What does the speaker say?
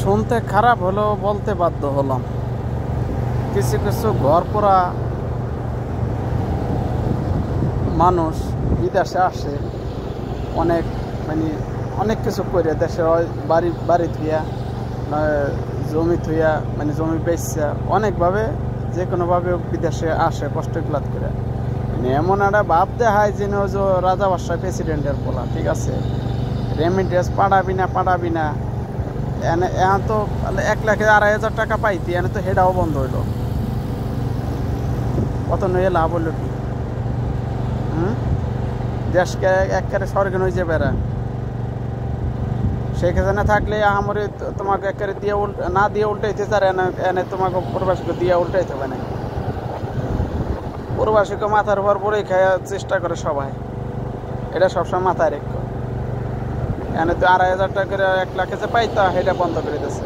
শুনতে খারাপ হলেও বলতে বাধ্য হলাম। কিছু কিছু ঘর পোড়া মানুষ বিদেশে আসে অনেক অনেক কিছু করে দেশে বাড়ি থুইয়া জমি থুইয়া জমি বেচছে অনেকভাবে যে কোনোভাবে বিদেশে আসে কষ্ট ক্লাত করে এমন একটা ভাব দেখায় যেন যে রাজা বাদশাহ প্রেসিডেন্টের পোলা। ঠিক আছে, রেমিটেন্স পাঠাবি না এখন তো 1,02,500 টাকা পাইতি, এনে তো হেডাও বন্ধ হইলো। কত নইয়ে লাভ হইল কি? দেশকে একেবারে স্বর্গে নই যে বেড়া সেখানে থাকলে আমারে তোমাকে একেবারে দিয়ে না দিয়ে উল্টাইতে চার এনে তোমাকে প্রবাসীকে দিয়ে উল্টাইতে হবে না। প্রবাসীকে মাথার উপর পরে খাওয়ার চেষ্টা করে সবাই, এটা সবসময় মাথায় রেখো। এনে তো 2,500 টাকা করে 1,00,000 যে পাইতা সেটা বন্ধ করে দিয়েছে।